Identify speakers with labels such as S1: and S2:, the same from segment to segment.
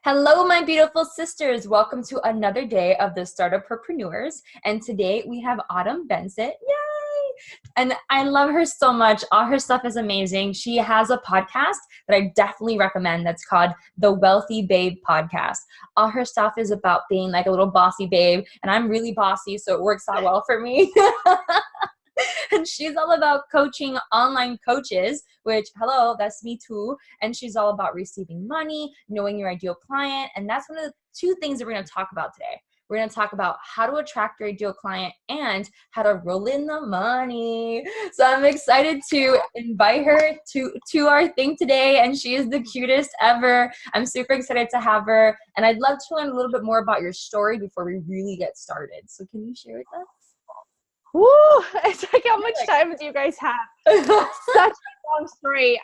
S1: Hello, my beautiful sisters. Welcome to another day of the Startup Herpreneurs. And today we have Autumn Bensette. Yay! And I love her so much. All her stuff is amazing. She has a podcast that I definitely recommend that's called the Wealthy Babe Podcast. All her stuff is about being like a little bossy babe. And I'm really bossy, so it works out well for me. And she's all about coaching online coaches, which, hello, that's me too. And she's all about receiving money, knowing your ideal client. And that's one of the two things that we're going to talk about today. We're going to talk about how to attract your ideal client and how to roll in the money. So I'm excited to invite her to our thing today. And she is the cutest ever. I'm super excited to have her. And I'd love to learn a little bit more about your story before we really get started. So can you share with us?
S2: Woo! It's like, how much time do you guys have? Such a long story.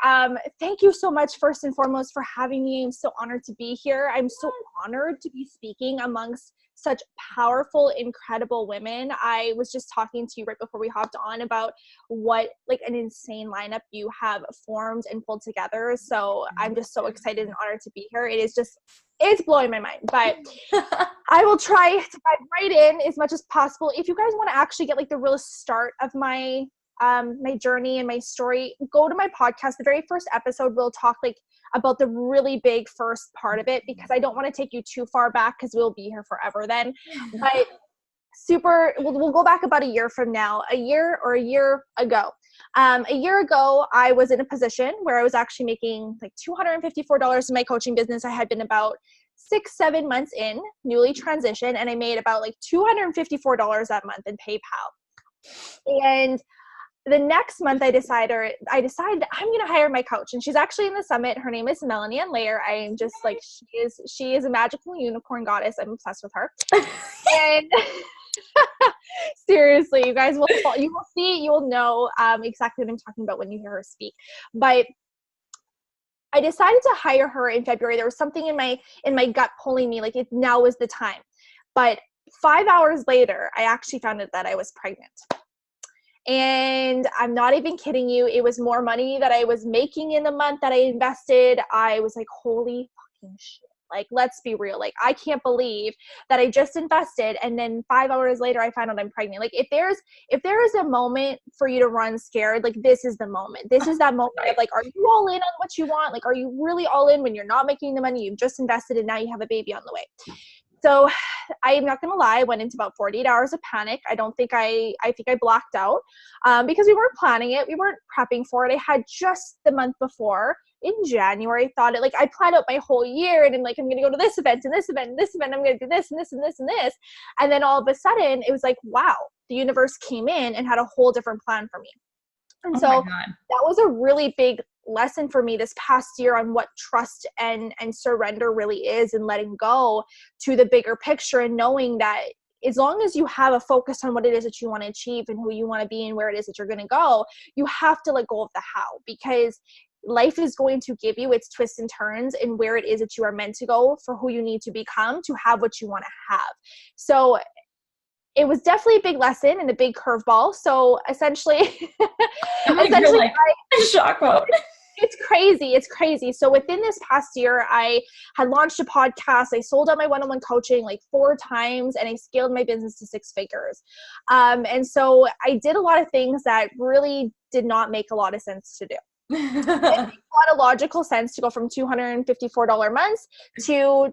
S2: Thank you so much, first and foremost, for having me. I'm so honored to be here. I'm so honored to be speaking amongst such powerful, incredible women. I was just talking to you right before we hopped on about what like an insane lineup you have formed and pulled together. So I'm just so excited and honored to be here. It's blowing my mind, but I will try to dive right in as much as possible. If you guys want to actually get like the real start of my my journey and my story, go to my podcast. The very first episode, we'll talk like about the really big first part of it, because I don't want to take you too far back because we'll be here forever then. But we'll go back about a year from now, a year ago. A year ago, I was in a position where I was actually making like $254 in my coaching business. I had been about 6-7 months in, newly transitioned, and I made about like $254 that month in PayPal. And the next month I decided I'm going to hire my coach, and she's actually in the summit. Her name is Melanie Ann Layer. I am just like, she is a magical unicorn goddess. I'm obsessed with her. And seriously, you guys you will know exactly what I'm talking about when you hear her speak. But I decided to hire her in February. There was something in my gut pulling me, like now is the time. But 5 hours later, I actually found out that I was pregnant. And I'm not even kidding you. It was more money that I was making in the month that I invested. I was like, holy fucking shit. Like, let's be real. Like, I can't believe that I just invested, and then 5 hours later I find out I'm pregnant. Like, if there is a moment for you to run scared, like this is the moment. This is that moment of like, are you all in on what you want? Like, are you really all in when you're not making the money? You've just invested and now you have a baby on the way. So I am not going to lie, I went into about 48 hours of panic. I think I blacked out because we weren't planning it. We weren't prepping for it. I had just the month before in January thought it, like I planned out my whole year, and I'm like, I'm going to go to this event and this event and this event. I'm going to do this and this and this and this. And then all of a sudden it was like, wow, the universe came in and had a whole different plan for me. And so that was a really big lesson for me this past year on what trust and surrender really is, and letting go to the bigger picture, and knowing that as long as you have a focus on what it is that you want to achieve and who you want to be and where it is that you're going to go, you have to let go of the how, because life is going to give you its twists and turns and where it is that you are meant to go for who you need to become to have what you want to have. So it was definitely a big lesson and a big curveball. So essentially,
S1: shock mode.
S2: It's crazy. It's crazy. So within this past year, I had launched a podcast. I sold out my one-on-one coaching like 4 times, and I scaled my business to 6 figures. And so I did a lot of things that really did not make a lot of sense to do. It makes a lot of logical sense to go from $254 months to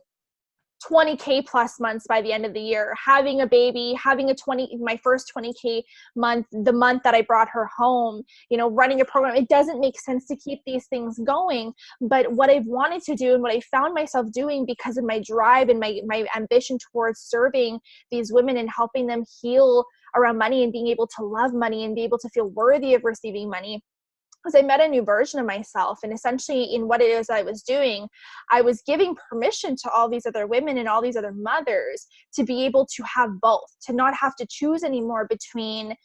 S2: $20K plus months by the end of the year, having a baby, having my first $20K month, the month that I brought her home, running a program. It doesn't make sense to keep these things going. But what I've wanted to do and what I found myself doing because of my drive and my ambition towards serving these women and helping them heal around money and being able to love money and be able to feel worthy of receiving money, I met a new version of myself. And essentially in what it is I was doing, I was giving permission to all these other women and all these other mothers to be able to have both, to not have to choose anymore between,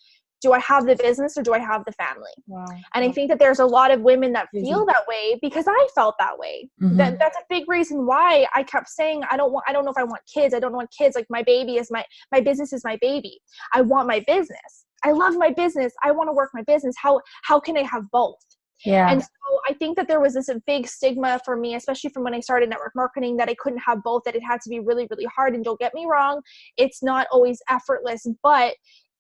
S2: do I have the business or do I have the family? Wow. And I think that there's a lot of women that feel that way, because I felt that way. Mm-hmm. That's a big reason why I kept saying, I don't know if I want kids. I don't want kids. Like my baby is my business is my baby. I want my business. I love my business. I want to work my business. How can I have both?
S1: Yeah.
S2: And so I think that there was this big stigma for me, especially from when I started network marketing, that I couldn't have both, that it had to be really, really hard. And don't get me wrong, it's not always effortless, but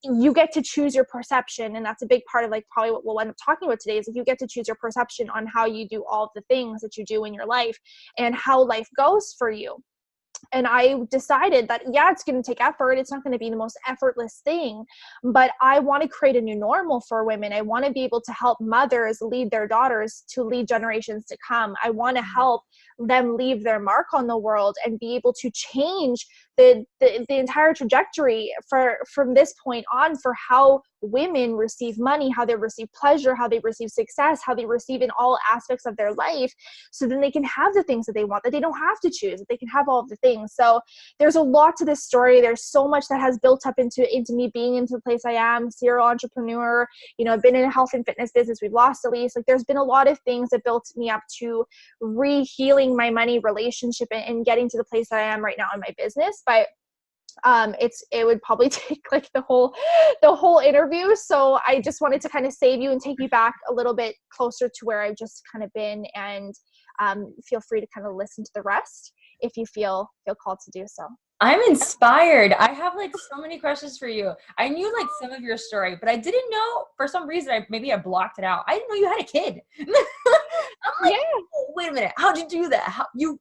S2: you get to choose your perception. And that's a big part of like probably what we'll end up talking about today, is if you get to choose your perception on how you do all of the things that you do in your life and how life goes for you. And I decided that, yeah, it's going to take effort. It's not going to be the most effortless thing, but I want to create a new normal for women. I want to be able to help mothers lead their daughters to lead generations to come. I want to help them leave their mark on the world and be able to change the entire trajectory from this point on for how women receive money, how they receive pleasure, how they receive success, how they receive in all aspects of their life, so then they can have the things that they want, that they don't have to choose, that they can have all of the things. So there's a lot to this story. There's so much that has built up into me being into the place I am, serial entrepreneur. You know, I've been in a health and fitness business. We've lost Elise. Like, there's been a lot of things that built me up to re-healing my money relationship and getting to the place that I am right now in my business. But it would probably take like the whole interview. So I just wanted to kind of save you and take you back a little bit closer to where I've just kind of been, and feel free to kind of listen to the rest if you feel called to do so.
S1: I'm inspired. I have like so many questions for you. I knew like some of your story, but I didn't know, for some reason, maybe I blocked it out. I didn't know you had a kid. I'm like, oh, wait a minute. How'd you do that? How you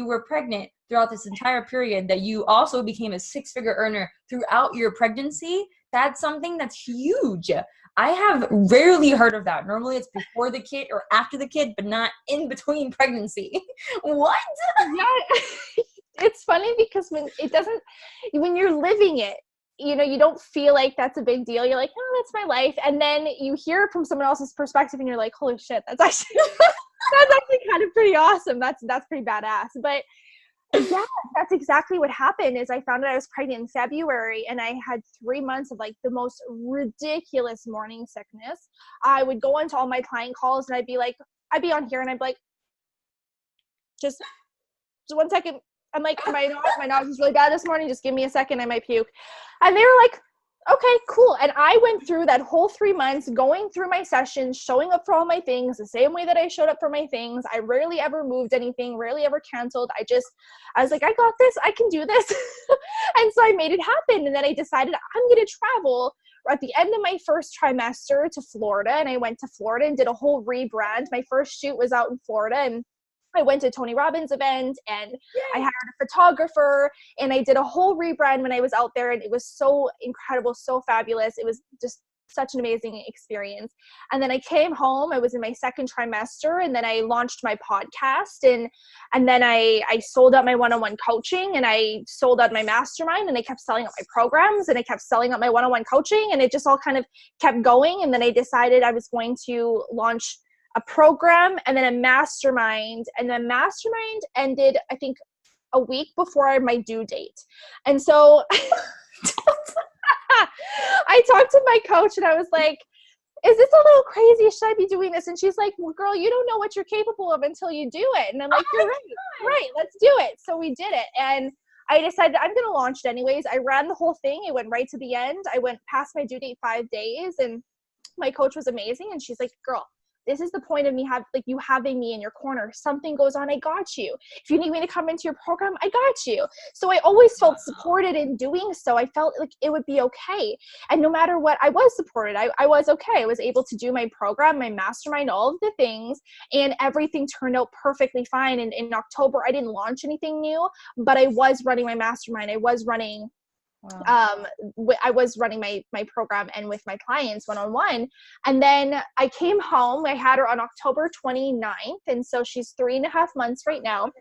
S1: were pregnant throughout this entire period, that you also became a 6-figure earner throughout your pregnancy. That's something that's huge. I have rarely heard of that. Normally it's before the kid or after the kid, but not in between pregnancy. What?
S2: Yeah. It's funny because when you're living it, you know, you don't feel like that's a big deal. You're like, oh, that's my life. And then you hear it from someone else's perspective and you're like, holy shit, that's actually kind of pretty awesome. That's pretty badass. But yeah, that's exactly what happened. Is I found out I was pregnant in February, and I had 3 months of like the most ridiculous morning sickness. I would go into all my client calls and I'd be on here and I'd be like, just 1 second. I'm like, my nose is really bad this morning. Just give me a second. I might puke. And they were like, okay, cool. And I went through that whole 3 months, going through my sessions, showing up for all my things the same way that I showed up for my things. I rarely ever moved anything, rarely ever canceled. I was like, I got this. I can do this. And so I made it happen. And then I decided I'm going to travel at the end of my first trimester to Florida. And I went to Florida and did a whole rebrand. My first shoot was out in Florida, and I went to Tony Robbins' event, and I hired a photographer, and I did a whole rebrand when I was out there, and it was so incredible, so fabulous. It was just such an amazing experience. And then I came home. I was in my second trimester, and then I launched my podcast, and then I sold out my one-on-one coaching, and I sold out my mastermind, and I kept selling out my programs, and I kept selling out my one-on-one coaching, and it just all kind of kept going. And then I decided I was going to launch a program and then a mastermind, and the mastermind ended, I think, a week before my due date. And so I talked to my coach and I was like, is this a little crazy? Should I be doing this? And she's like, well, girl, you don't know what you're capable of until you do it. And I'm like, you're right, let's do it. So we did it. And I decided I'm going to launch it anyways. I ran the whole thing. It went right to the end. I went past my due date 5 days, and my coach was amazing. And she's like, girl, this is the point of me you having me in your corner. Something goes on, I got you. If you need me to come into your program, I got you. So I always felt supported in doing so. I felt like it would be okay. And no matter what, I was supported. I was okay. I was able to do my program, my mastermind, all of the things, and everything turned out perfectly fine. And in October, I didn't launch anything new, but I was running my mastermind. I was running I was running my program and with my clients one-on-one. And then I came home. I had her on October 29th. And so she's 3.5 months right now.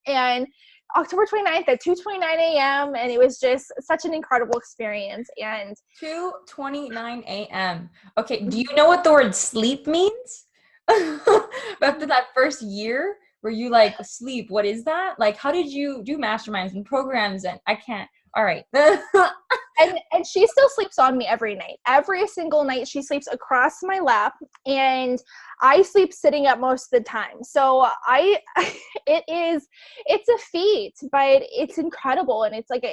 S2: And October 29th at 2:29 a.m. And it was just such an incredible experience. And
S1: 2:29 a.m. Okay. Do you know what the word sleep means? After that first year where you like sleep, what is that? Like, how did you do masterminds and programs? And I can't. All right.
S2: And she still sleeps on me every night. Every single night she sleeps across my lap. And I sleep sitting up most of the time. So it's a feat, but it's incredible. And it's like,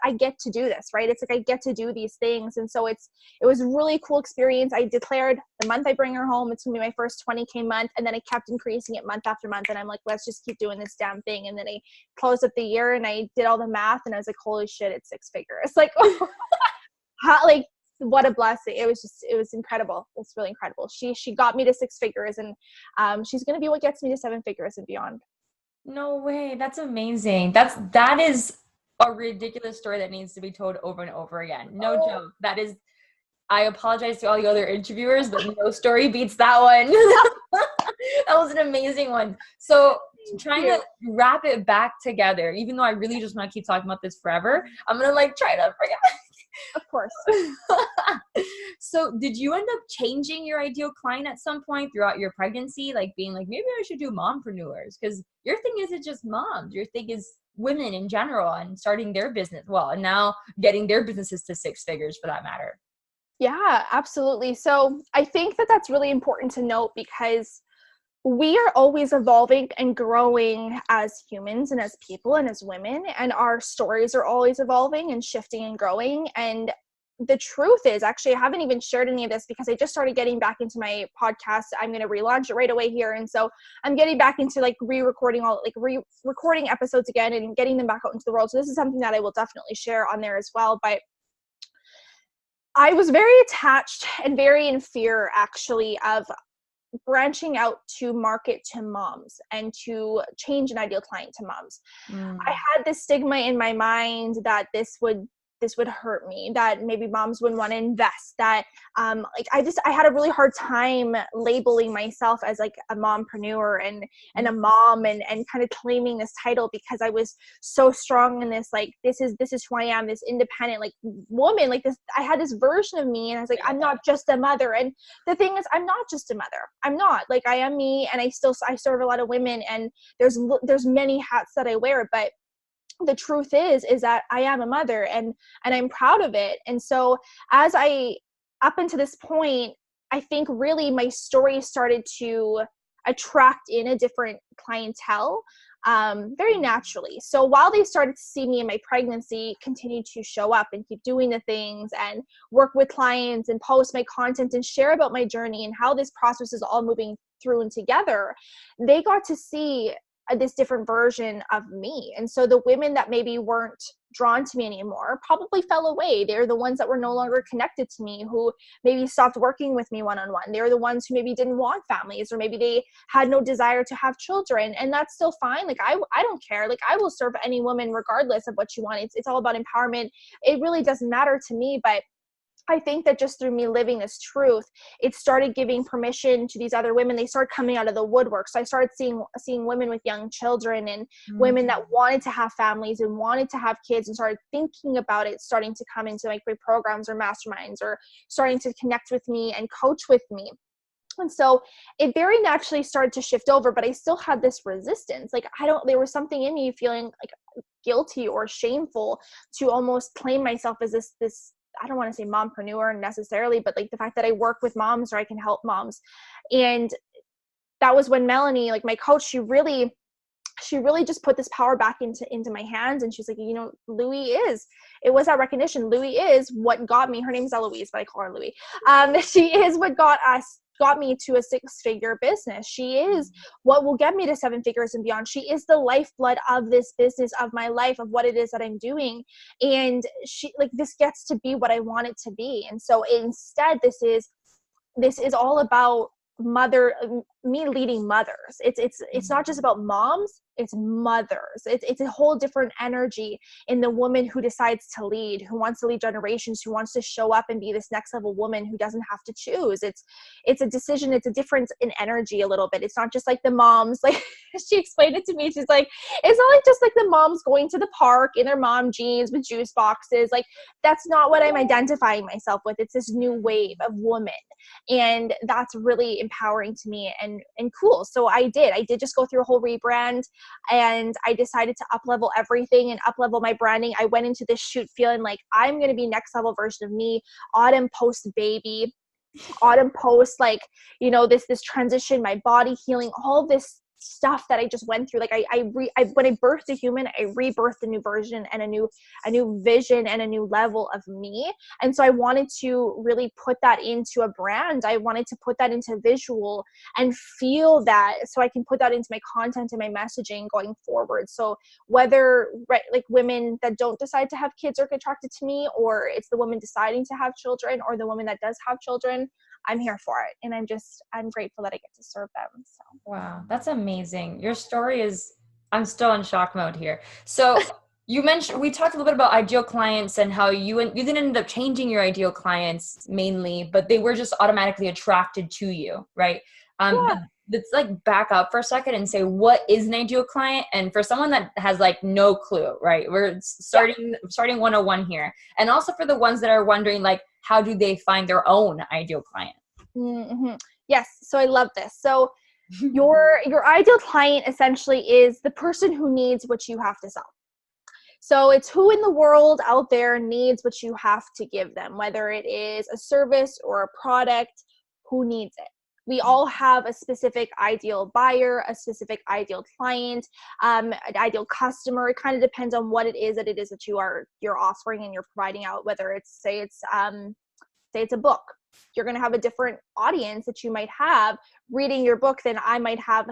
S2: I get to do this, right? It's like, I get to do these things. And so it was a really cool experience. I declared the month I bring her home, it's gonna be my first 20K month. And then I kept increasing it month after month. And I'm like, let's just keep doing this damn thing. And then I closed up the year and I did all the math and I was like, holy shit, it's 6 figures. Like, like, what a blessing. It was incredible. It's really incredible. She got me to 6 figures, and she's going to be what gets me to 7 figures and beyond.
S1: No way. That's amazing. That is a ridiculous story that needs to be told over and over again. No joke. That is, I apologize to all the other interviewers, but no story beats that one. That was an amazing one. So trying to wrap it back together, even though I really just want to keep talking about this forever, I'm going to like try to forget.
S2: Of course.
S1: So did you end up changing your ideal client at some point throughout your pregnancy? Like being like, maybe I should do mompreneurs, because your thing isn't just moms. Your thing is women in general and starting their business. Well, and now getting their businesses to 6 figures for that matter.
S2: Yeah, absolutely. So I think that that's really important to note, because we are always evolving and growing as humans and as people and as women, and our stories are always evolving and shifting and growing. And the truth is, actually, I haven't even shared any of this because I just started getting back into my podcast. I'm going to relaunch it right away here. And so I'm getting back into like re-recording episodes again and getting them back out into the world. So this is something that I will definitely share on there as well. But I was very attached and very in fear, actually, of branching out to market to moms and to change an ideal client to moms. I had this stigma in my mind that this would hurt me, that maybe moms wouldn't want to invest, that I had a really hard time labeling myself as like a mompreneur and a mom and kind of claiming this title, because I was so strong in this, like, this is who I am, this independent like woman, like this. I had this version of me and I was like, I'm not just a mother. And the thing is, I'm not just a mother. I'm not, like, I am me, and I serve a lot of women, and there's many hats that I wear, but the truth is that I am a mother, and I'm proud of it. And so up until this point, I think really my story started to attract in a different clientele very naturally. So while they started to see me in my pregnancy continue to show up and keep doing the things and work with clients and post my content and share about my journey and how this process is all moving through and together, they got to see this different version of me. And so the women that maybe weren't drawn to me anymore probably fell away. They're the ones that were no longer connected to me, who maybe stopped working with me one-on-one. They're the ones who maybe didn't want families, or maybe they had no desire to have children. And that's still fine. Like, I don't care. Like, I will serve any woman regardless of what you want. It's all about empowerment. It really doesn't matter to me. But I think that just through me living this truth, it started giving permission to these other women. They started coming out of the woodwork. So I started seeing women with young children and women that wanted to have families and wanted to have kids, and started thinking about it, starting to come into like great programs or masterminds, or starting to connect with me and coach with me. And so it very naturally started to shift over, but I still had this resistance. Like, there was something in me feeling like guilty or shameful to almost claim myself as this I don't want to say mompreneur necessarily, but like the fact that I work with moms, or I can help moms. And that was when Melanie, like my coach, she really just put this power back into my hands. And she's like, it was that recognition. Louie is what got me. Her name is Eloise, but I call her Louie. She is what got me to a 6-figure business. She is what will get me to 7 figures and beyond. She is the lifeblood of this business, of my life, of what it is that I'm doing. And this gets to be what I want it to be. And so instead, this is all about me leading mothers. It's not just about moms, it's mothers. It's a whole different energy in the woman who decides to lead, who wants to lead generations, who wants to show up and be this next level woman who doesn't have to choose. It's a decision. It's a difference in energy a little bit. It's not just like the moms, like she explained it to me. She's like, it's not like just like the moms going to the park in their mom jeans with juice boxes. Like, that's not what I'm identifying myself with. It's this new wave of woman. And that's really empowering to me and cool. So I did just go through a whole rebrand, and I decided to up-level everything and up-level my branding. I went into this shoot feeling like I'm going to be next level version of me, autumn post baby, Autumn posts like, you know, this transition, my body healing, all this stuff that I just went through. Like when I birthed a human, I rebirthed a new version and a new vision and a new level of me. And so I wanted to really put that into a brand. I wanted to put that into visual and feel that, so I can put that into my content and my messaging going forward. So whether like women that don't decide to have kids are attracted to me, or it's the woman deciding to have children, or the woman that does have children, I'm here for it. And I'm grateful that I get to serve them. So.
S1: Wow, that's amazing. Your story is, I'm still in shock mode here. So you mentioned, we talked a little bit about ideal clients and how you didn't end up changing your ideal clients mainly, but they were just automatically attracted to you, right?
S2: Yeah.
S1: Let's like back up for a second and say, what is an ideal client? And for someone that has like no clue, right? We're starting 101 here. And also for the ones that are wondering, like, how do they find their own ideal client?
S2: Mm-hmm. Yes. So I love this. So your ideal client essentially is the person who needs what you have to sell. So it's who in the world out there needs what you have to give them, whether it is a service or a product, who needs it. We all have a specific ideal buyer, a specific ideal client, an ideal customer. It kind of depends on what it is that you're offering and you're providing out, whether it's, say it's a book. You're going to have a different audience that you might have reading your book than I might have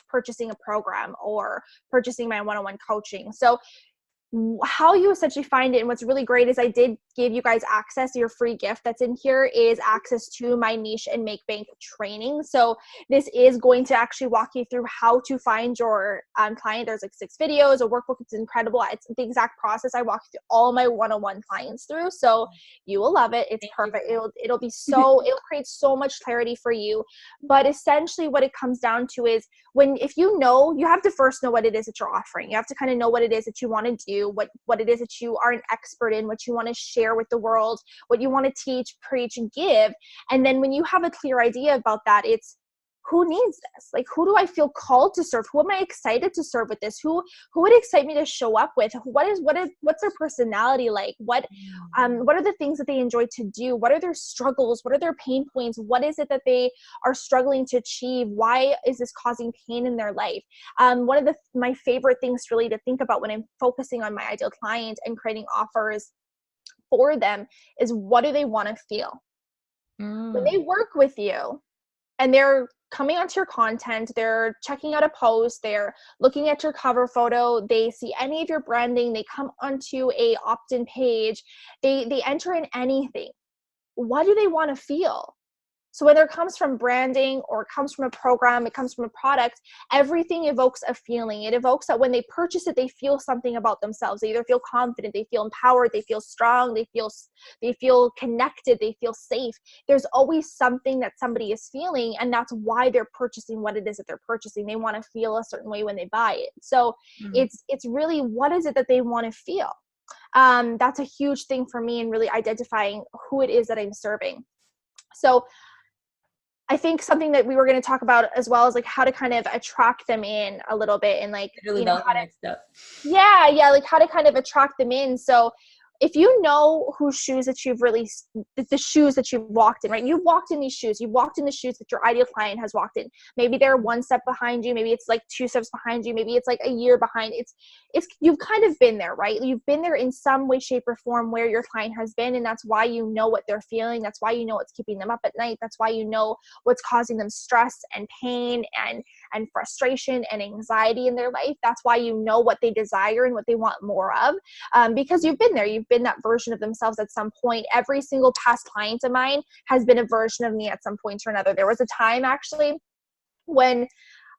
S2: purchasing a program or purchasing my one-on-one coaching. So how you essentially find it, and what's really great is I did give you guys access. Your free gift that's in here is access to my niche and make bank training. So this is going to actually walk you through how to find your client. There's like 6 videos, a workbook. It's incredible. It's the exact process I walk through all my one-on-one clients through. So you will love it. It's perfect. It'll be it'll create so much clarity for you. But essentially what it comes down to is if you have to first know what it is that you're offering. You have to kind of know what it is that you want to do, what it is that you are an expert in, what you want to share with the world, what you want to teach, preach, and give. And then when you have a clear idea about that, it's who needs this? Like, who do I feel called to serve? Who am I excited to serve with this? Who would excite me to show up with? What's their personality like? What are the things that they enjoy to do? What are their struggles? What are their pain points? What is it that they are struggling to achieve? Why is this causing pain in their life? One of my favorite things really to think about when I'm focusing on my ideal client and creating offers for them is, what do they want to feel? When they work with you and they're coming onto your content, they're checking out a post, they're looking at your cover photo, they see any of your branding, they come onto a opt-in page, they enter in anything. What do they want to feel? So whether it comes from branding or it comes from a program, it comes from a product, everything evokes a feeling. It evokes that when they purchase it, they feel something about themselves. They either feel confident, they feel empowered, they feel strong, they feel connected, they feel safe. There's always something that somebody is feeling, and that's why they're purchasing what it is that they're purchasing. They want to feel a certain way when they buy it. So it's really, what is it that they want to feel? That's a huge thing for me in really identifying who it is that I'm serving. So I think something that we were going to talk about as well is like how to kind of attract them in a little bit, and like,
S1: really
S2: how to,
S1: next up.
S2: like how to kind of attract them in. So if you know whose shoes that you've released, the shoes that you've walked in, right? You've walked in these shoes. You've walked in the shoes that your ideal client has walked in. Maybe they're 1 step behind you. Maybe it's like 2 steps behind you. Maybe it's like a year behind. You've kind of been there, right? You've been there in some way, shape, or form where your client has been. And that's why you know what they're feeling. That's why you know what's keeping them up at night. That's why you know what's causing them stress and pain and frustration and anxiety in their life. That's why you know what they desire and what they want more of, because you've been there. You've been that version of themselves at some point. Every single past client of mine has been a version of me at some point or another. There was a time actually when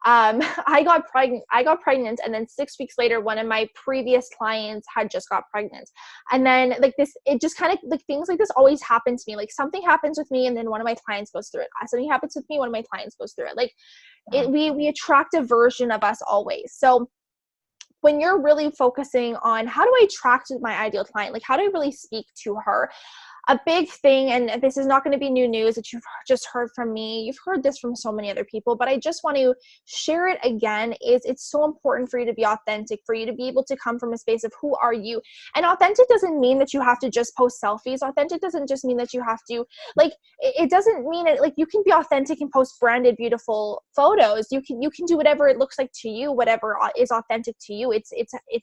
S2: I got pregnant, and then 6 weeks later, one of my previous clients had just got pregnant. And then like this, it just kind of like things like this always happen to me. Like something happens with me, and then one of my clients goes through it. Something happens with me, one of my clients goes through it. Like we attract a version of us always. So when you're really focusing on how do I attract my ideal client, like how do I really speak to her? A big thing, and this is not going to be new news that you've just heard from me. You've heard this from so many other people, but I just want to share it again, is it's so important for you to be authentic, for you to be able to come from a space of who are you. And authentic doesn't mean that you have to just post selfies. Authentic doesn't just mean that you have to, like, it doesn't mean it, like, you can be authentic and post branded, beautiful photos. You can do whatever it looks like to you, whatever is authentic to you. It's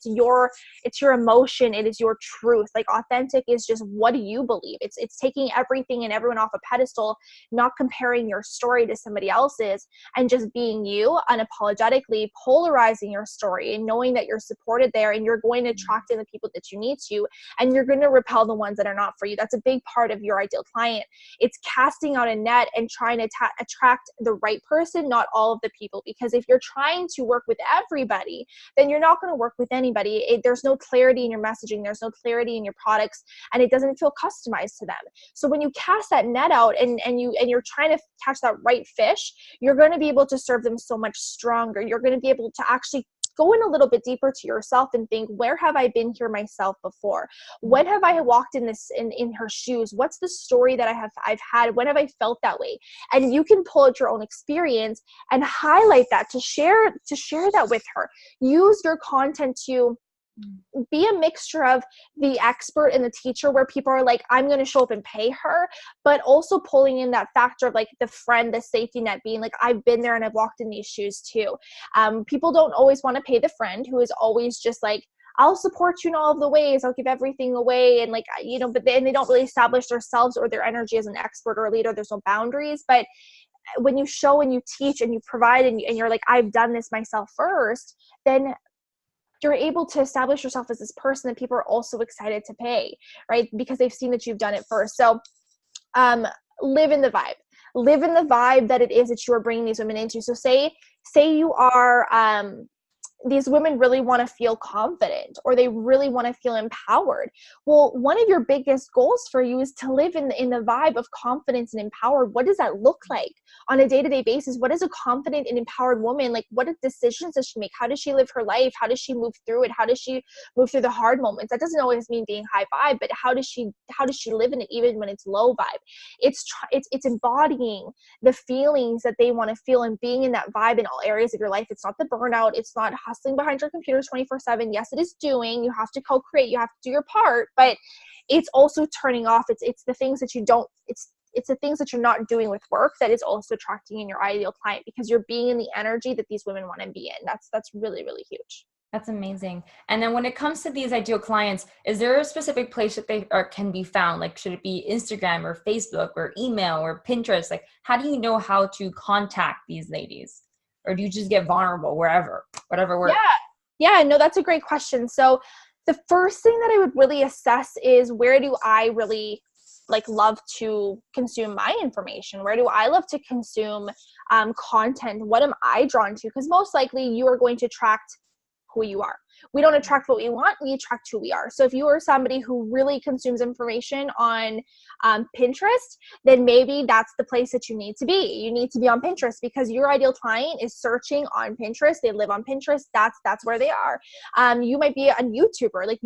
S2: your emotion. It is your truth. Like, authentic is just, what do you believe? It's taking everything and everyone off a pedestal, not comparing your story to somebody else's, and just being you unapologetically, polarizing your story and knowing that you're supported there, and you're going to attract in the people that you need to, and you're going to repel the ones that are not for you. That's a big part of your ideal client. It's casting out a net and trying to attract the right person, not all of the people, because if you're trying to work with everybody, then you're not going to work with anybody. There's no clarity in your messaging, there's no clarity in your products, and it doesn't feel customized to them. So when you cast that net out and you're trying to catch that right fish, you're going to be able to serve them so much stronger. You're going to be able to actually go in a little bit deeper to yourself and think, where have I been here myself before? When have I walked in her shoes? What's the story that I've had? When have I felt that way? And you can pull out your own experience and highlight that to share that with her. Use your content to be a mixture of the expert and the teacher, where people are like, I'm going to show up and pay her, but also pulling in that factor of like the friend, the safety net, being like, I've been there and I've walked in these shoes too. People don't always want to pay the friend who is always just like, I'll support you in all of the ways, I'll give everything away, and like, but then they don't really establish themselves or their energy as an expert or a leader. There's no boundaries. But when you show and you teach and you provide and you're like, I've done this myself first, then you're able to establish yourself as this person that people are also excited to pay, right? Because they've seen that you've done it first. So live in the vibe that it is that you are bringing these women into. So say you are, these women really want to feel confident, or they really want to feel empowered. Well, one of your biggest goals for you is to live in the vibe of confidence and empowered. What does that look like on a day-to-day basis? What is a confident and empowered woman like? What decisions does she make? How does she live her life? How does she move through it? How does she move through the hard moments? That doesn't always mean being high vibe, but how does she live in it even when it's low vibe? It's embodying the feelings that they want to feel and being in that vibe in all areas of your life. It's not the burnout. It's not hustling behind your computer 24/7. Yes, it is doing. You have to co-create. You have to do your part, but it's also turning off. It's the things that you don't. It's the things that you're not doing with work that is also attracting in your ideal client, because you're being in the energy that these women want to be in. That's really, really huge.
S1: That's amazing. And then when it comes to these ideal clients, is there a specific place that they can be found? Like, should it be Instagram or Facebook or email or Pinterest? Like, how do you know how to contact these ladies? Or do you just get vulnerable whatever works?
S2: Yeah, no, that's a great question. So the first thing that I would really assess is, where do I really love to consume my information? Where do I love to consume content? What am I drawn to? Because most likely you are going to attract who you are. We don't attract what we want, we attract who we are. So if you are somebody who really consumes information on Pinterest, then maybe that's the place that you need to be. You need to be on Pinterest, because your ideal client is searching on Pinterest. They live on Pinterest. That's where they are. You might be a YouTuber. Like,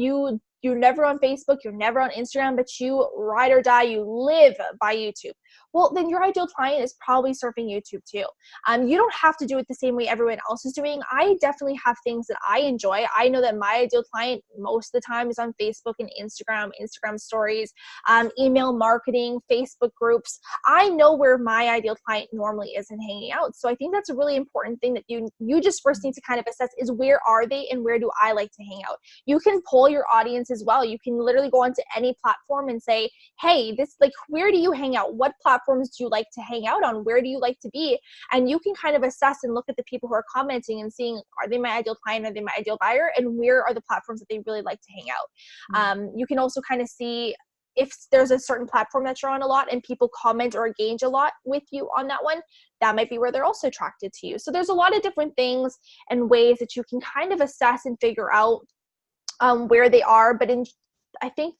S2: you're never on Facebook, you're never on Instagram, but you ride or die, you live by YouTube. Well, then your ideal client is probably surfing YouTube too. You don't have to do it the same way everyone else is doing. I definitely have things that I enjoy. I know that my ideal client most of the time is on Facebook and Instagram stories, email marketing, Facebook groups. I know where my ideal client normally is and hanging out. So I think that's a really important thing that you just first need to kind of assess is, where are they and where do I like to hang out? You can poll your audience as well. You can literally go onto any platform and say, hey, where do you hang out? What platforms do you like to hang out on? Where do you like to be? And you can kind of assess and look at the people who are commenting and seeing, are they my ideal client? Are they my ideal buyer? And where are the platforms that they really like to hang out? You can also kind of see if there's a certain platform that you're on a lot and people comment or engage a lot with you on that one, that might be where they're also attracted to you. So there's a lot of different things and ways that you can kind of assess and figure out where they are. But I think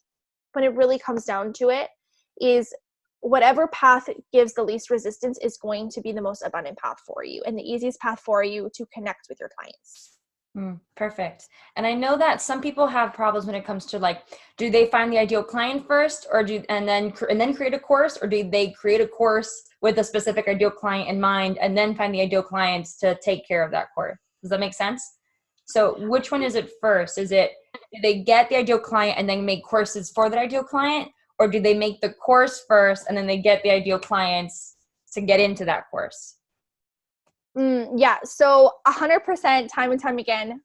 S2: when it really comes down to it, is whatever path gives the least resistance is going to be the most abundant path for you and the easiest path for you to connect with your clients.
S1: Perfect. And I know that some people have problems when it comes to like, do they find the ideal client first, or and then create a course, or do they create a course with a specific ideal client in mind and then find the ideal clients to take care of that course? Does that make sense? So which one is it first? Is it, do they get the ideal client and then make courses for that ideal client, or do they make the course first and then they get the ideal clients to get into that course?
S2: Yeah. So 100% time and time again,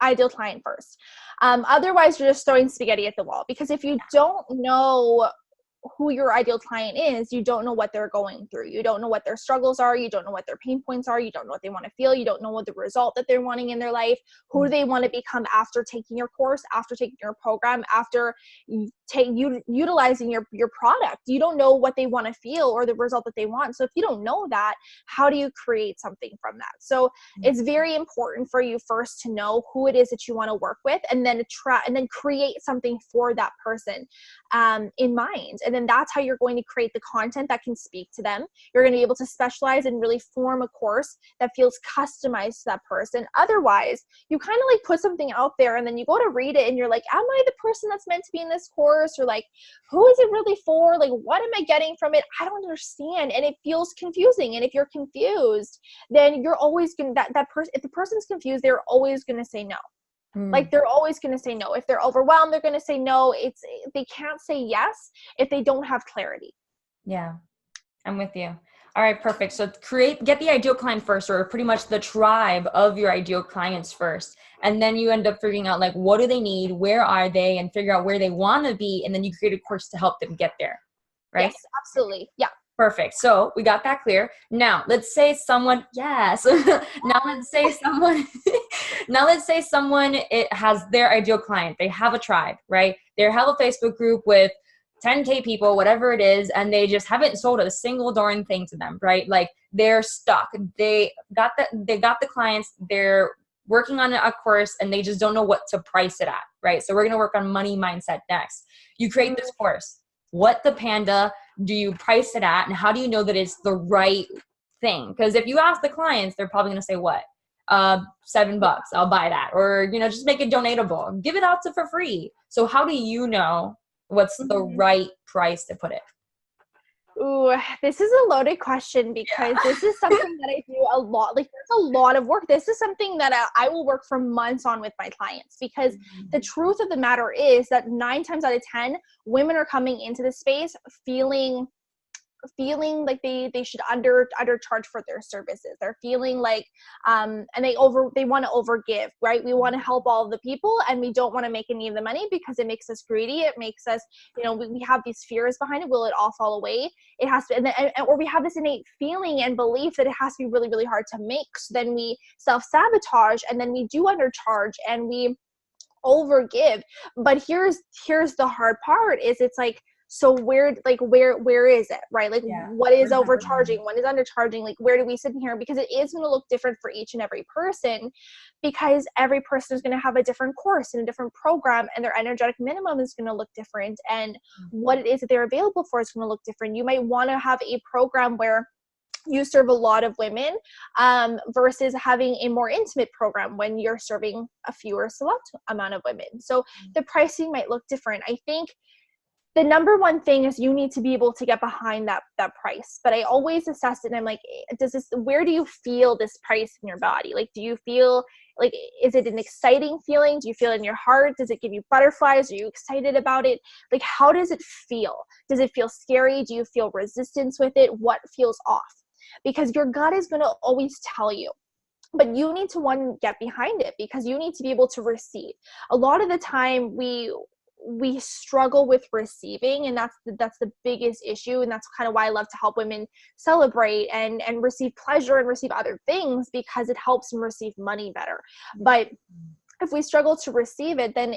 S2: ideal client first. Otherwise, you're just throwing spaghetti at the wall, because if you don't know who your ideal client is, you don't know what they're going through. You don't know what their struggles are. You don't know what their pain points are. You don't know what they want to feel. You don't know what the result that they're wanting in their life, who they want to become after taking your course, after taking your program, after utilizing your product. You don't know what they want to feel or the result that they want. So if you don't know that, how do you create something from that? So it's very important for you first to know who it is that you want to work with, and then create something for that person in mind. And then that's how you're going to create the content that can speak to them. You're going to be able to specialize and really form a course that feels customized to that person. Otherwise, you kind of like put something out there and then you go to read it and you're like, am I the person that's meant to be in this course? Or like, who is it really for? Like, what am I getting from it? I don't understand. And it feels confusing. And if you're confused, then you're always going to, if the person's confused, they're always going to say no. Like, they're always going to say no. If they're overwhelmed, they're going to say no. They can't say yes if they don't have clarity.
S1: Yeah, I'm with you. All right, perfect. So get the ideal client first, or pretty much the tribe of your ideal clients first. And then you end up figuring out like, what do they need? Where are they? And figure out where they want to be. And then you create a course to help them get there. Right?
S2: Yes, absolutely. Yeah.
S1: Perfect. So we got that clear. Now let's say someone, yes. now let's say someone, it has their ideal client. They have a tribe, right? They have a Facebook group with 10K people, whatever it is, and they just haven't sold a single darn thing to them, right? Like, they're stuck. They got the clients, they're working on a course, and they just don't know what to price it at, right? So we're going to work on money mindset next. You create this course. What the panda do you price it at, and how do you know that it's the right thing? Because if you ask the clients, they're probably going to say, what? $7, I'll buy that. Or, just make it donatable. Give it out for free. So how do you know what's the right price to put it?
S2: Ooh, this is a loaded question, because this is something that I do a lot. Like, there's a lot of work. This is something that I will work for months on with my clients, because the truth of the matter is that 9 times out of 10, women are coming into the space feeling like they should undercharge for their services. They're feeling like and they want to overgive, right? We want to help all of the people, and we don't want to make any of the money because it makes us greedy. It makes us, we have these fears behind it. Will it all fall away? It has to, or we have this innate feeling and belief that it has to be really, really hard to make. So then we self-sabotage, and then we do undercharge, and we overgive. But here's the hard part is, it's like, so where is it, right? Like, what is overcharging? What is undercharging? Like, where do we sit in here? Because it is going to look different for each and every person, because every person is going to have a different course and a different program, and their energetic minimum is going to look different, and what it is that they're available for is going to look different. You might want to have a program where you serve a lot of women versus having a more intimate program when you're serving a fewer select amount of women. So the pricing might look different. I think the number one thing is you need to be able to get behind that price. But I always assess it, and I'm like, where do you feel this price in your body? Like, do you feel like, is it an exciting feeling? Do you feel it in your heart? Does it give you butterflies? Are you excited about it? Like, how does it feel? Does it feel scary? Do you feel resistance with it? What feels off? Because your gut is going to always tell you. But you need to get behind it, because you need to be able to receive. A lot of the time we struggle with receiving, and that's the biggest issue. And that's kind of why I love to help women celebrate and receive pleasure and receive other things, because it helps them receive money better. But if we struggle to receive it, then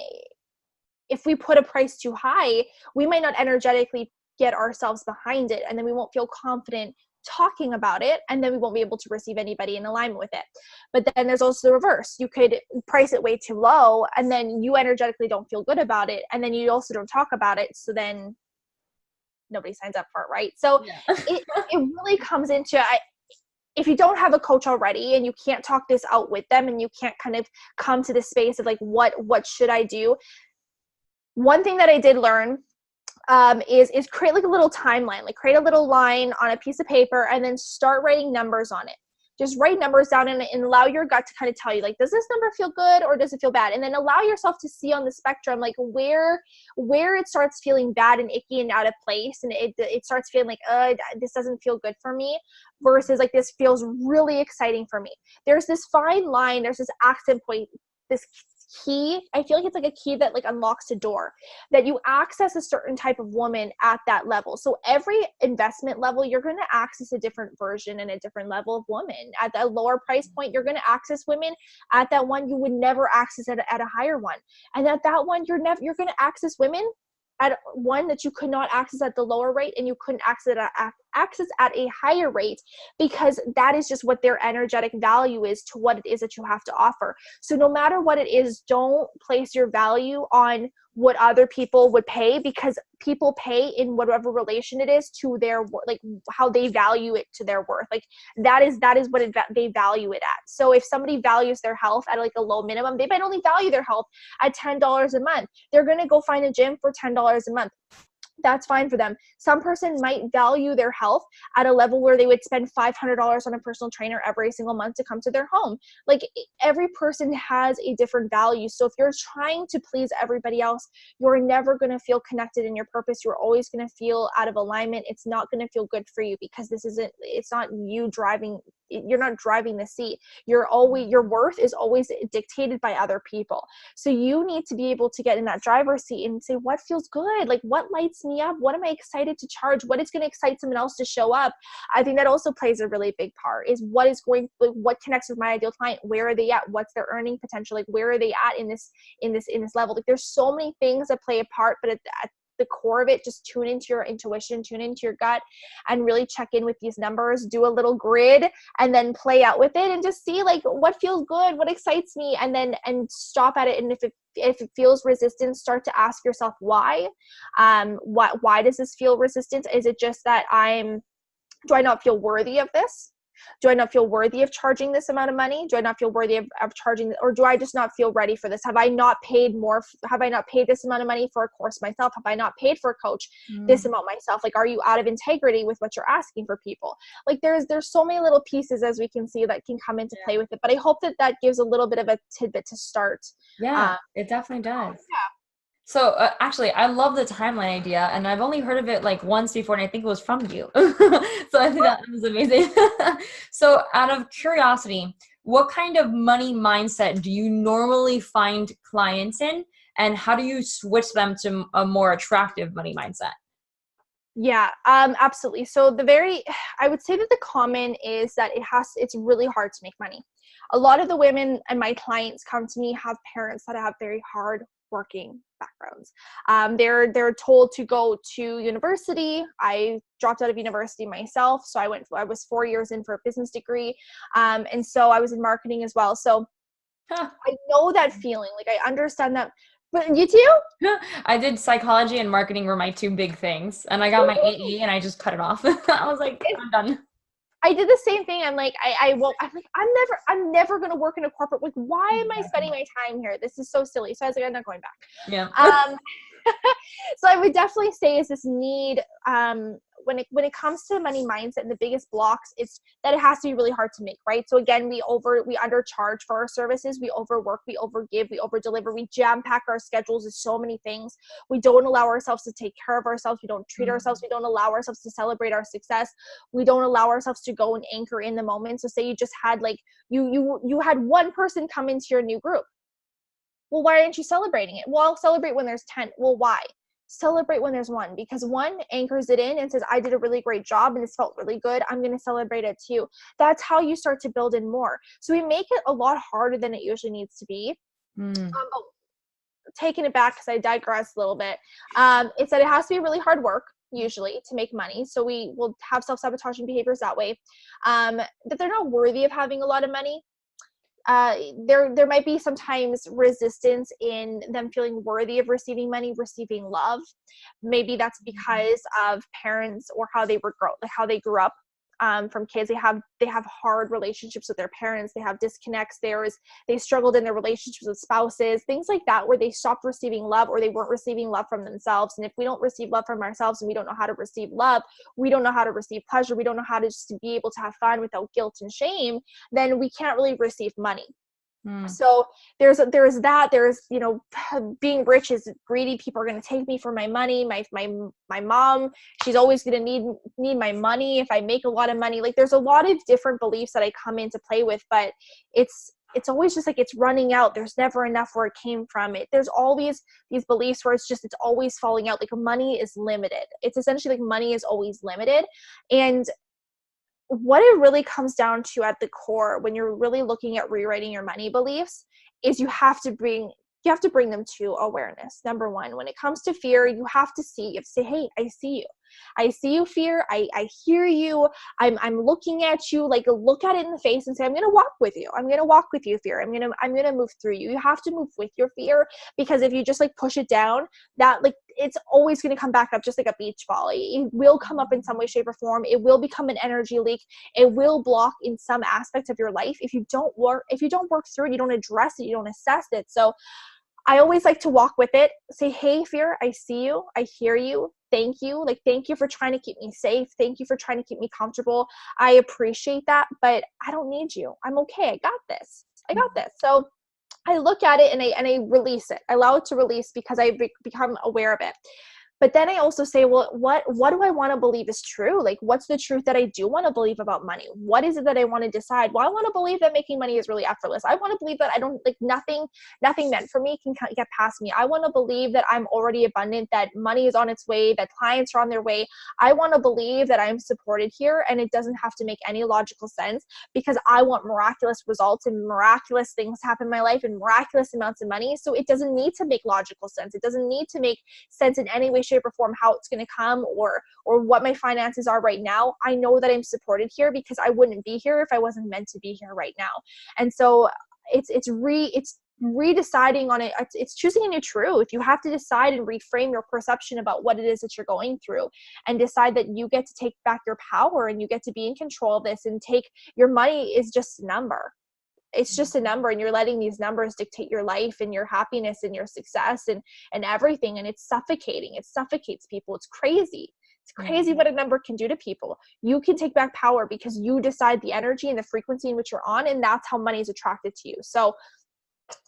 S2: if we put a price too high, we might not energetically get ourselves behind it, and then we won't feel confident talking about it, and then we won't be able to receive anybody in alignment with it. But then there's also the reverse. You could price it way too low, and then you energetically don't feel good about it, and then you also don't talk about it, so then nobody signs up for it, right? So it really comes into if you don't have a coach already and you can't talk this out with them and you can't kind of come to the space of like, what should I do? One thing that I did learn is create like a little timeline, like create a little line on a piece of paper and then start writing numbers on it. Just write numbers down and allow your gut to kind of tell you, like, does this number feel good or does it feel bad? And then allow yourself to see on the spectrum, like where it starts feeling bad and icky and out of place. And it starts feeling like, this doesn't feel good for me, versus like, this feels really exciting for me. There's this fine line. There's this accent point, this key. I feel like it's like a key that like unlocks a door, that you access a certain type of woman at that level. So every investment level, you're going to access a different version and a different level of woman. At the lower price point, you're going to access women at that one you would never access at a higher one. And at that one, you're going to access women at one that you could not access at the lower rate, and you couldn't access at a higher rate, because that is just what their energetic value is to what it is that you have to offer. So no matter what it is, don't place your value on what other people would pay, because people pay in whatever relation it is to their, like how they value it to their worth. Like that is what they value it at. So if somebody values their health at like a low minimum, they might only value their health at $10 a month. They're going to go find a gym for $10 a month. That's fine for them. Some person might value their health at a level where they would spend $500 on a personal trainer every single month to come to their home. Like every person has a different value. So if you're trying to please everybody else, you're never going to feel connected in your purpose. You're always going to feel out of alignment. It's not going to feel good for you, because it's not you driving. You're not driving the seat. Your worth is always dictated by other people. So you need to be able to get in that driver's seat and say, what feels good? Like what lights me up? What am I excited to charge? What is going to excite someone else to show up? I think that also plays a really big part, is what connects with my ideal client? Where are they at? What's their earning potential? Like where are they at in this level? Like there's so many things that play a part, but at the core of it, just tune into your intuition, tune into your gut, and really check in with these numbers, do a little grid, and then play out with it and just see like what feels good, what excites me, and stop at it. And if it feels resistant, start to ask yourself why. Why does this feel resistant? Is it just that do I not feel worthy of this? Do I not feel worthy of charging this amount of money? Do I not feel worthy of charging, or do I just not feel ready for this? Have I not paid this amount of money for a course myself? Have I not paid for a coach this amount myself? Like, are you out of integrity with what you're asking for people? Like there's so many little pieces, as we can see, that can come into play with it. But I hope that gives a little bit of a tidbit to start.
S1: Yeah, it definitely does. Yeah. So actually, I love the timeline idea, and I've only heard of it like once before, and I think it was from you. So I think that was amazing. So out of curiosity, what kind of money mindset do you normally find clients in, and how do you switch them to a more attractive money mindset?
S2: Yeah, absolutely. So I would say that the common is that it's really hard to make money. A lot of the women and my clients come to me have parents that have very hard working backgrounds. They're told to go to university. I dropped out of university myself. So I was 4 years in for a business degree. And so I was in marketing as well. So I know that feeling, like I understand that. But you too?
S1: I did psychology and marketing were my two big things, and I got my AE and I just cut it off. I was like, I'm done.
S2: I did the same thing. I'm like, I'm like, I'm never going to work in a corporate. Like, why am I spending my time here? This is so silly. So I was like, I'm not going back.
S1: Yeah.
S2: So I would definitely say is this need, when it comes to money mindset, and the biggest blocks is that it has to be really hard to make, right? So again, we undercharge for our services, we overwork, we overgive, we overdeliver, we jam pack our schedules with so many things. We don't allow ourselves to take care of ourselves. We don't treat ourselves. We don't allow ourselves to celebrate our success. We don't allow ourselves to go and anchor in the moment. So say you just had like, you had one person come into your new group. Well, why aren't you celebrating it? Well, I'll celebrate when there's 10. Well, why? Celebrate when there's one, because one anchors it in and says, I did a really great job and this felt really good. I'm going to celebrate it too. That's how you start to build in more. So we make it a lot harder than it usually needs to be. Taking it back, because I digress a little bit. It's that it has to be really hard work usually to make money. So we will have self-sabotaging behaviors that way, that they're not worthy of having a lot of money. There might be sometimes resistance in them feeling worthy of receiving money, receiving love. Maybe that's because of parents or how they grew up. from kids. They have hard relationships with their parents. They have disconnects. They struggled in their relationships with spouses, things like that, where they stopped receiving love or they weren't receiving love from themselves. And if we don't receive love from ourselves and we don't know how to receive love, we don't know how to receive pleasure, we don't know how to just be able to have fun without guilt and shame, then we can't really receive money. So there's that, being rich is greedy. People are going to take me for my money. My mom, she's always going to need my money if I make a lot of money. Like, there's a lot of different beliefs that I come into play with, but it's always just like it's running out. There's never enough where it came from. There's always these beliefs where it's always falling out. Like, money is limited. It's essentially like money is always limited. And what it really comes down to at the core, when you're really looking at rewriting your money beliefs, is you have to bring them to awareness. Number one, when it comes to fear, you have to say, hey, I see you. I see you, fear. I hear you. I'm looking at you. Like, look at it in the face and say, I'm going to walk with you. I'm going to walk with you, fear. I'm going to move through you. You have to move with your fear, because if you just like push it down, that like it's always going to come back up just like a beach ball. It will come up in some way, shape, or form. It will become an energy leak. It will block in some aspect of your life if you don't work through it, you don't address it, you don't assess it. So I always like to walk with it, say, hey, fear, I see you, I hear you, thank you. Like, thank you for trying to keep me safe. Thank you for trying to keep me comfortable. I appreciate that, but I don't need you. I'm okay. I got this. So I look at it and I release it. I allow it to release because I become aware of it. But then I also say, well, what do I want to believe is true? Like, what's the truth that I do want to believe about money? What is it that I want to decide? Well, I want to believe that making money is really effortless. I want to believe that I don't, like, nothing meant for me can get past me. I want to believe that I'm already abundant, that money is on its way, that clients are on their way. I want to believe that I'm supported here, and it doesn't have to make any logical sense, because I want miraculous results and miraculous things happen in my life and miraculous amounts of money. So it doesn't need to make logical sense. It doesn't need to make sense in any way, shape, or form how it's going to come or what my finances are right now. I know that I'm supported here because I wouldn't be here if I wasn't meant to be here right now. And so it's redeciding on it. It's choosing a new truth. You have to decide and reframe your perception about what it is that you're going through, and decide that you get to take back your power and you get to be in control of this, and your money is just a number. It's just a number, and you're letting these numbers dictate your life and your happiness and your success and everything. And it's suffocating. It suffocates people. It's crazy. It's crazy what a number can do to people. You can take back power because you decide the energy and the frequency in which you're on, and that's how money is attracted to you. So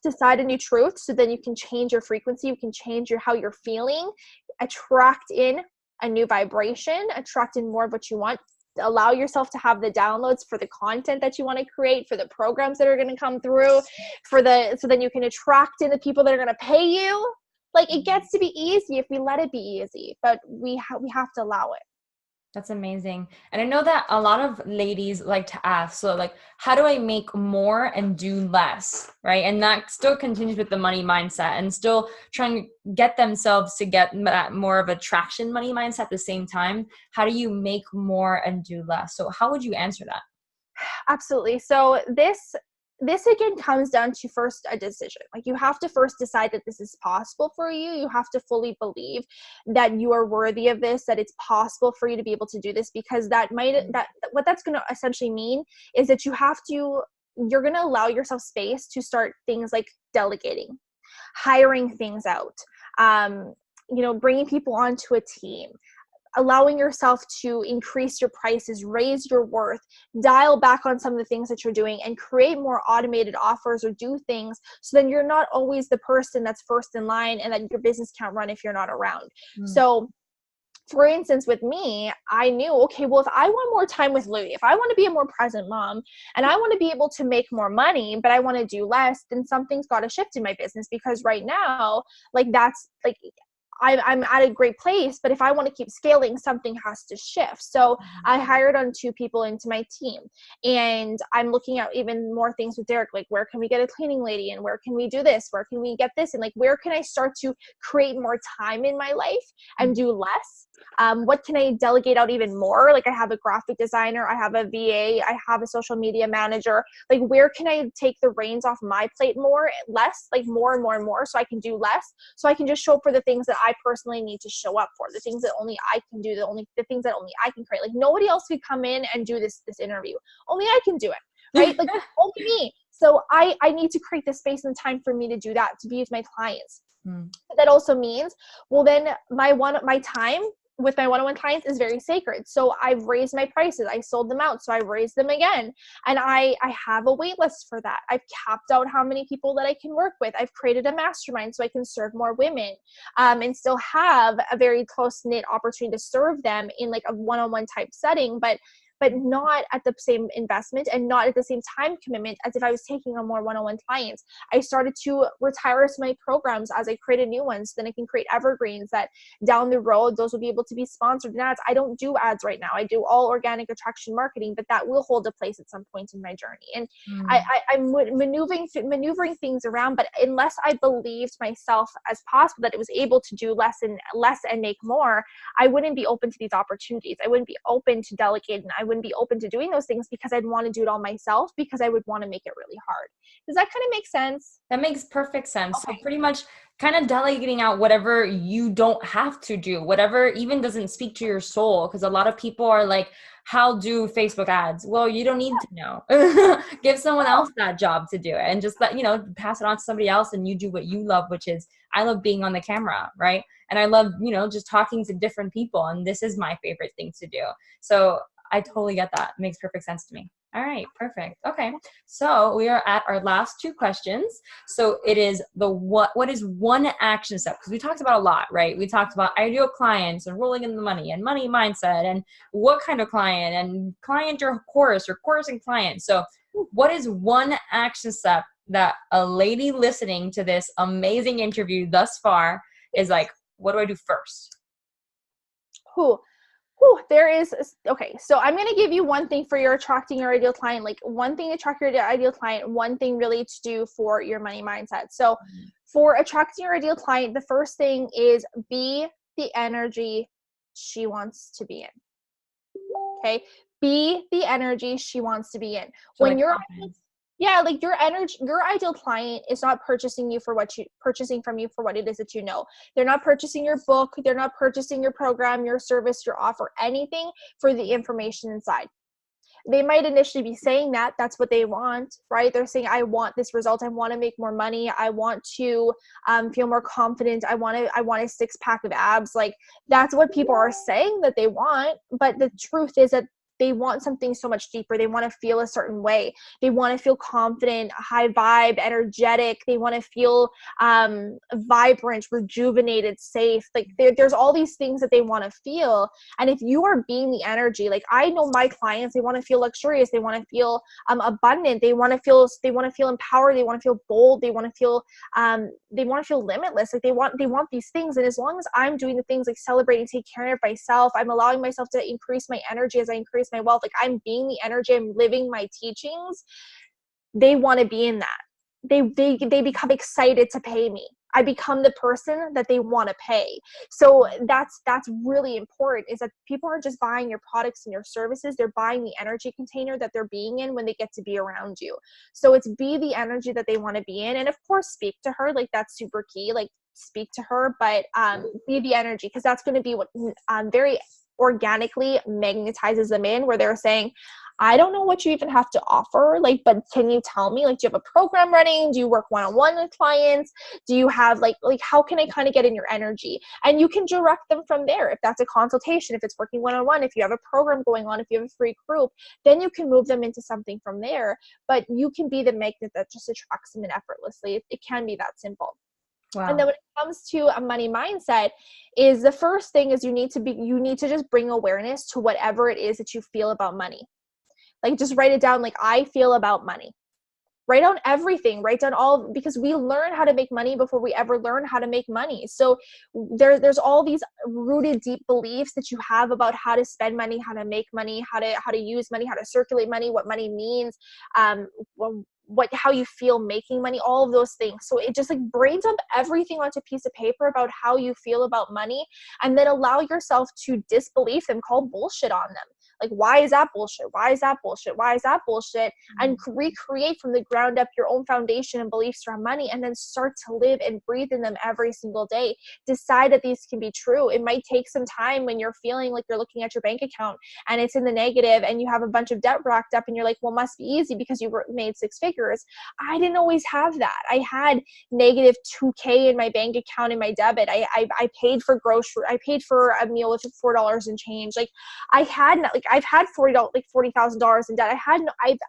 S2: decide a new truth, so then you can change your frequency. You can change how you're feeling, attract in a new vibration, attract in more of what you want. Allow yourself to have the downloads for the content that you want to create, for the programs that are going to come through, so then you can attract in the people that are going to pay you. Like, it gets to be easy if we let it be easy, but we have to allow it.
S1: That's amazing. And I know that a lot of ladies like to ask, so like, how do I make more and do less, right? And that still continues with the money mindset, and still trying to get themselves to get that more of a traction money mindset at the same time. How do you make more and do less? So how would you answer that?
S2: Absolutely. So this again comes down to first a decision. Like, you have to first decide that this is possible for you. You have to fully believe that you are worthy of this, that it's possible for you to be able to do this, because what that's going to essentially mean is that you're going to allow yourself space to start things like delegating, hiring things out, bringing people onto a team, allowing yourself to increase your prices, raise your worth, dial back on some of the things that you're doing, and create more automated offers or do things, so then you're not always the person that's first in line and that your business can't run if you're not around. So for instance, with me, I knew, okay, well, if I want more time with Louie, if I want to be a more present mom, and I want to be able to make more money, but I want to do less, then something's got to shift in my business, because right now, like, that's like, I'm at a great place, but if I want to keep scaling, something has to shift. So I hired on 2 people into my team, and I'm looking at even more things with Derek, like, where can we get a cleaning lady, and where can we do this? Where can we get this? And like, where can I start to create more time in my life and do less What can I delegate out even more? Like I have a graphic designer, I have a VA, I have a social media manager. Like where can I take the reins off my plate less, like more and more and more, so I can do less, so I can just show up for the things that I personally need to show up for, the things that only I can do, the things that only I can create. Like nobody else could come in and do this interview. Only I can do it, right? Like only me. So I need to create the space and time for me to do that, to be with my clients. But that also means, well, then my time with my one-on-one clients is very sacred. So I've raised my prices. I sold them out. So I raised them again. And I have a wait list for that. I've capped out how many people that I can work with. I've created a mastermind so I can serve more women, and still have a very close-knit opportunity to serve them in like a one-on-one type setting, but not at the same investment and not at the same time commitment as if I was taking on more one-on-one clients. I started to retire some of my programs as I created new ones. Then I can create evergreens that down the road, those will be able to be sponsored in ads. I don't do ads right now. I do all organic attraction marketing, but that will hold a place at some point in my journey. And I'm maneuvering things around, but unless I believed myself as possible that it was able to do less and make more, I wouldn't be open to these opportunities. I wouldn't be open to delegating. I wouldn't be open to doing those things because I'd want to do it all myself, because I would want to make it really hard. Does that kind of make sense?
S1: That makes perfect sense.
S2: Okay.
S1: So pretty much kind of delegating out whatever you don't have to do, whatever even doesn't speak to your soul. Because a lot of people are like, how do Facebook ads? Well, you don't need to know. Give someone else that job to do it, and just pass it on to somebody else, and you do what you love, which is, I love being on the camera, right? And I love, just talking to different people. And this is my favorite thing to do. So I totally get that. It makes perfect sense to me. All right, perfect. Okay, so we are at our last two questions. So it is what is one action step? Because we talked about a lot, right? We talked about ideal clients and rolling in the money and money mindset and what kind of client and client or course and client. So what is one action step that a lady listening to this amazing interview thus far is like, what do I do first?
S2: Okay, so I'm going to give you one thing for your attracting your ideal client, like one thing to attract your ideal client, one thing really to do for your money mindset. So for attracting your ideal client, the first thing is be the energy she wants to be in. Okay. Be the energy she wants to be in.
S1: So
S2: when you're
S1: confidence.
S2: Yeah, like your ideal client is not purchasing from you for what it is that you know. They're not purchasing your book. They're not purchasing your program, your service, your offer, anything for the information inside. They might initially be saying that's what they want, right? They're saying, I want this result. I want to make more money. I want to feel more confident. I want a 6-pack of abs. Like that's what people are saying that they want. But the truth is that they want something so much deeper. They want to feel a certain way. They want to feel confident, high vibe, energetic. They want to feel vibrant, rejuvenated, safe. Like there's all these things that they want to feel. And if you are being the energy, like I know my clients, they want to feel luxurious. They want to feel abundant. They want to feel empowered. They want to feel bold. They want to feel limitless. Like they want these things. And as long as I'm doing the things like celebrating, taking care of myself, I'm allowing myself to increase my energy as I increase my wealth, like I'm being the energy, I'm living my teachings, they want to be in that. They become excited to pay me. I become the person that they want to pay. So that's really important, is that people aren't just buying your products and your services, they're buying the energy container that they're being in when they get to be around you. So it's be the energy that they want to be in. And of course, speak to her. Like that's super key. Like speak to her, but be the energy, because that's going to be what very organically magnetizes them in, where they're saying, I don't know what you even have to offer, like, but can you tell me, like, do you have a program running? Do you work one-on-one with clients? Do you have like how can I kind of get in your energy? And you can direct them from there. If that's a consultation, if it's working one-on-one, if you have a program going on, if you have a free group, then you can move them into something from there. But you can be the magnet that just attracts them in effortlessly. It can be that simple.
S1: Wow.
S2: And then when it comes to a money mindset, is the first thing is you need to just bring awareness to whatever it is that you feel about money. Like just write it down. Like I feel about money. Write down everything. Write down all, because we learn how to make money before we ever learn how to make money. So there's all these rooted deep beliefs that you have about how to spend money, how to make money, how to use money, how to circulate money, what money means, how you feel making money, all of those things. So it just like brain dump everything onto a piece of paper about how you feel about money, and then allow yourself to disbelief them, call bullshit on them. Like, why is that bullshit? Why is that bullshit? Why is that bullshit? And recreate from the ground up your own foundation and beliefs around money, and then start to live and breathe in them every single day. Decide that these can be true. It might take some time when you're feeling like you're looking at your bank account and it's in the negative and you have a bunch of debt racked up and you're like, well, it must be easy because you made six figures. I didn't always have that. I had negative $2,000 in my bank account in my debit. I paid for grocery. I paid for a meal with $4 and change. Like, I've had $40,000 in debt.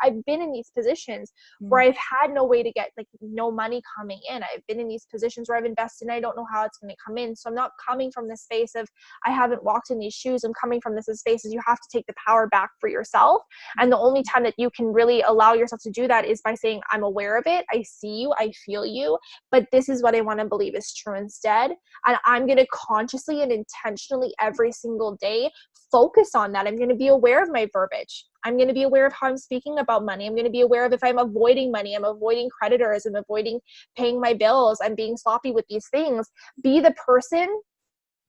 S2: I've been in these positions where I've had no way to get like no money coming in. I've been in these positions where I've invested and I don't know how it's going to come in. So I'm not coming from the space of I haven't walked in these shoes. I'm coming from this space is you have to take the power back for yourself. And the only time that you can really allow yourself to do that is by saying, I'm aware of it. I see you. I feel you. But this is what I want to believe is true instead. And I'm going to consciously and intentionally every single day focus on that. I'm going to be aware of my verbiage. I'm going to be aware of how I'm speaking about money. I'm going to be aware of if I'm avoiding money, I'm avoiding creditors, I'm avoiding paying my bills, I'm being sloppy with these things. Be the person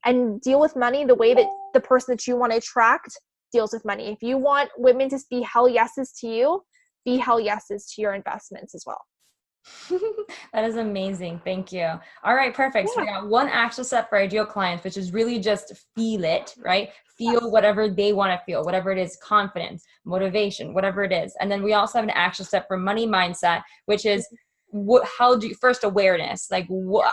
S2: and deal with money the way that the person that you want to attract deals with money. If you want women to be hell yeses to you, be hell yeses to your investments as well.
S1: That is amazing. Thank you. All right, perfect. So we got one action step for ideal clients, which is really just feel it, right? Feel whatever they want to feel, whatever it is, confidence, motivation, whatever it is. And then we also have an action step for money mindset, which is how do you first awareness, like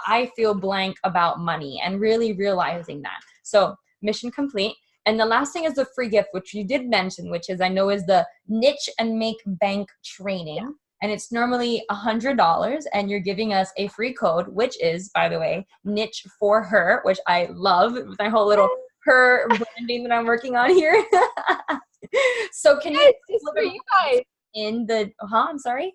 S1: I feel blank about money and really realizing that. So mission complete. And the last thing is the free gift, which you did mention, which is I know is the niche and make bank training. Yeah. And it's normally $100 and you're giving us a free code, which is, by the way, niche for her, which I love with my whole little her branding that I'm working on here. So can you
S2: guys
S1: in the, I'm sorry.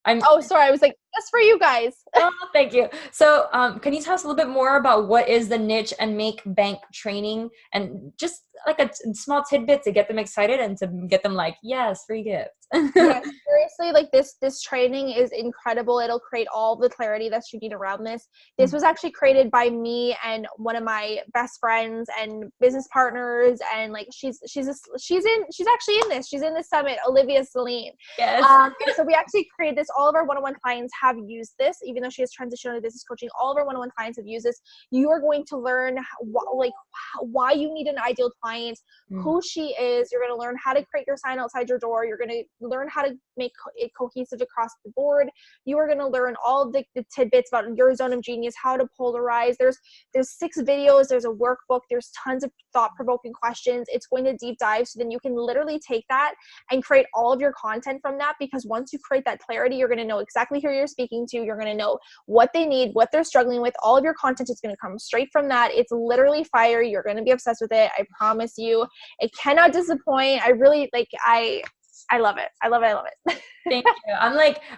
S2: Sorry. I was like, just for you guys.
S1: Oh, thank you. So can you tell us a little bit more about what is the niche and make bank training and just like a small tidbit to get them excited and to get them like, yes, free gift.
S2: Yes, seriously, like this training is incredible. It'll create all the clarity that you need around this. This was actually created by me and one of my best friends and business partners, and like she's actually in this. She's in this summit, Olivia Celine.
S1: Yes.
S2: And so we actually created this. All of our one-on-one clients have used this, even though she has transitioned to business coaching. All of our one-on-one clients have used this. You are going to learn why you need an ideal client, who she is. You're going to learn how to create your sign outside your door. You're going to learn how to make it cohesive across the board. You are going to learn all the tidbits about your zone of genius, how to polarize. There's 6 videos. There's a workbook. There's tons of thought-provoking questions. It's going to deep dive. So then you can literally take that and create all of your content from that, because once you create that clarity, you're going to know exactly who you're speaking to. You're going to know what they need, what they're struggling with. All of your content is going to come straight from that. It's literally fire. You're going to be obsessed with it. I promise you. It cannot disappoint. I really I love it. I love it. I love it.
S1: Thank you.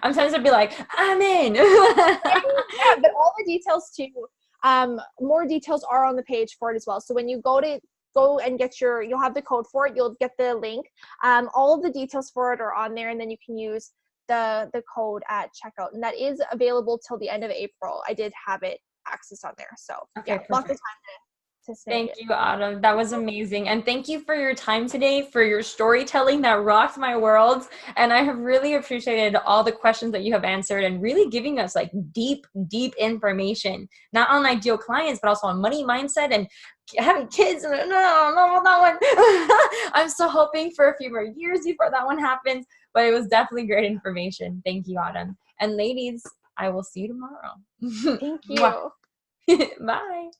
S1: I'm tempted to be like, I'm in.
S2: Yeah, but all the details too, more details are on the page for it as well. So when you go and get you'll have the code for it. You'll get the link. All of the details for it are on there, and then you can use the code at checkout. And that is available till the end of April. I did have it accessed on there. So
S1: okay,
S2: yeah, lots of time to
S1: thank you, Autumn. That was amazing. And thank you for your time today, for your storytelling that rocked my world. And I have really appreciated all the questions that you have answered and really giving us like deep, deep information, not on ideal clients, but also on money mindset and having kids. No, that one. I'm still hoping for a few more years before that one happens, but it was definitely great information. Thank you, Autumn. And ladies, I will see you tomorrow.
S2: Thank you.
S1: Bye.